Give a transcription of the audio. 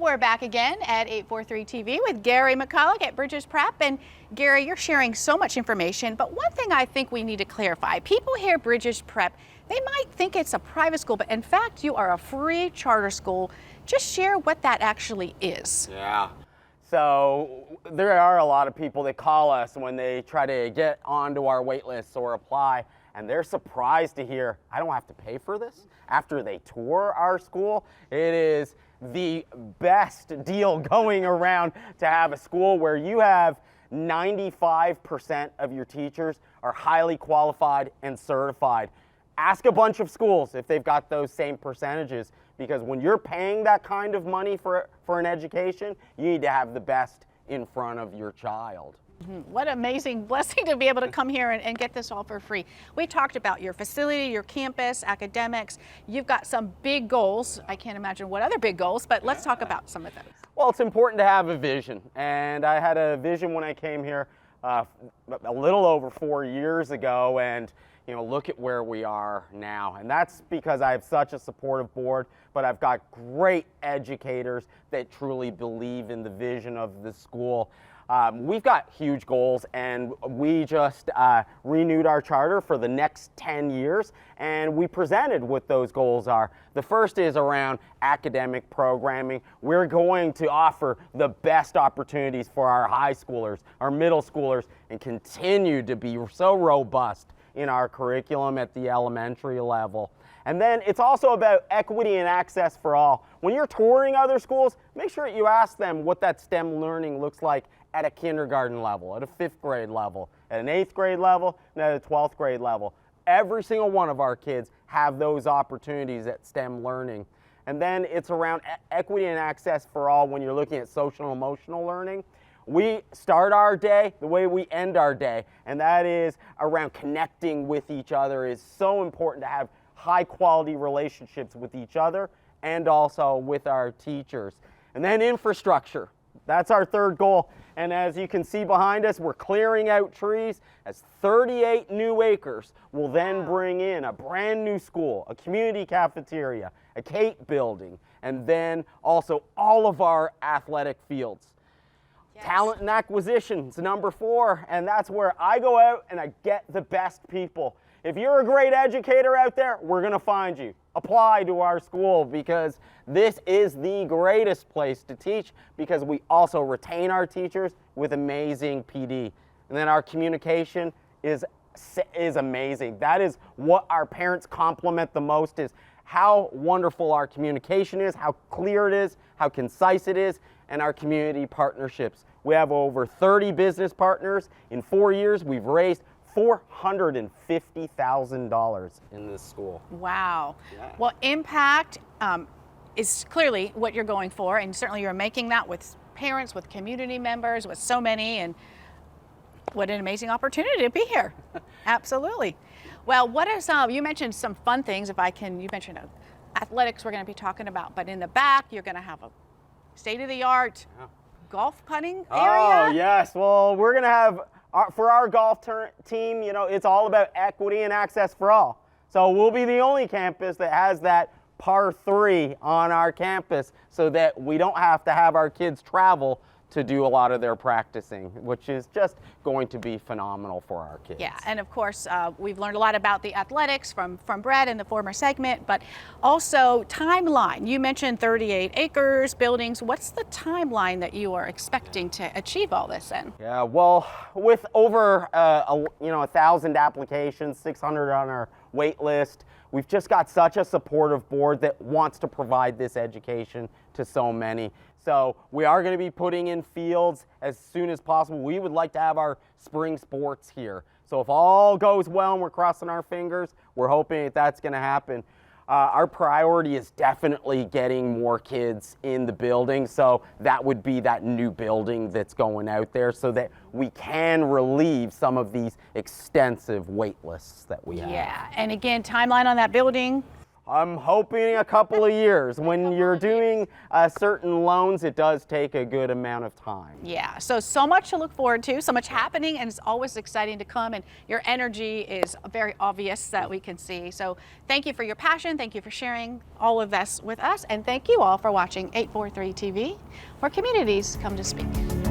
We're back again at 843 TV with Gary McCulloch at Bridges Prep. And Gary, you're sharing so much information, but one thing I think we need to clarify, people hear Bridges Prep, they might think it's a private school, but in fact you are a free charter school. Just share what that actually is. Yeah. So there are a lot of people that call us when they try to get onto our wait lists or apply, and they're surprised to hear, I don't have to pay for this. After they tour our school, it is the best deal going around to have a school where you have 95% of your teachers are highly qualified and certified. Ask a bunch of schools if they've got those same percentages, because when you're paying that kind of money for an education, you need to have the best in front of your child. What an amazing blessing to be able to come here and get this all for free. We talked about your facility, your campus, academics. You've got some big goals. I can't imagine what other big goals, but let's talk about some of those. Well, it's important to have a vision, and I had a vision when I came here a little over 4 years ago, and look at where we are now. And that's because I have such a supportive board, but I've got great educators that truly believe in the vision of the school. We've got huge goals, and we just renewed our charter for the next 10 years, and we presented what those goals are. The first is around academic programming. We're going to offer the best opportunities for our high schoolers, our middle schoolers, and continue to be so robust in our curriculum at the elementary level. And then it's also about equity and access for all. When you're touring other schools, make sure you ask them what that STEM learning looks like at a kindergarten level, at a 5th grade level, at an 8th grade level, and at a 12th grade level. Every single one of our kids have those opportunities at STEM learning. And then it's around equity and access for all when you're looking at social and emotional learning. We start our day the way we end our day, and that is around connecting with each other. Is so important to have high quality relationships with each other and also with our teachers. And then infrastructure. That's our third goal. And as you can see behind us, we're clearing out trees, as 38 new acres will then bring in a brand new school, a community cafeteria, a CATE building, and then also all of our athletic fields. Yes. Talent and acquisitions, number 4, and that's where I go out and I get the best people. If you're a great educator out there, we're going to find you. Apply to our school, because this is the greatest place to teach, because we also retain our teachers with amazing PD. And then our communication is amazing. That is what our parents compliment the most, is how wonderful our communication is, how clear it is, how concise it is, and our community partnerships. We have over 30 business partners. In 4 years, we've raised $450,000 in this school. Wow. Yeah. Well, impact is clearly what you're going for, and certainly you're making that with parents, with community members, with so many, and what an amazing opportunity to be here. Absolutely. Well, what are some, you mentioned some fun things, you mentioned athletics we're going to be talking about, but in the back you're going to have a state-of-the-art golf putting area? Oh, yes. Well, we're going to have, for our golf team, it's all about equity and access for all. So we'll be the only campus that has that par 3 on our campus, so that we don't have to have our kids travel to do a lot of their practicing, which is just going to be phenomenal for our kids. Yeah, and of course, we've learned a lot about the athletics from Brett in the former segment, but also timeline. You mentioned 38 acres, buildings. What's the timeline that you are expecting to achieve all this in? Yeah, well, with over 1,000 applications, 600 on our wait list, we've just got such a supportive board that wants to provide this education to so many. So we are going to be putting in fields as soon as possible. We would like to have our spring sports here. So if all goes well, and we're crossing our fingers, we're hoping that's going to happen. Our priority is definitely getting more kids in the building. So that would be that new building that's going out there, so that we can relieve some of these extensive wait lists that we have. Yeah, and again, timeline on that building? I'm hoping a couple of years. When you're doing certain loans, it does take a good amount of time. Yeah, so much to look forward to, so much happening, and it's always exciting to come, and your energy is very obvious that we can see. So thank you for your passion, thank you for sharing all of this with us, and thank you all for watching 843 TV, where communities come to speak.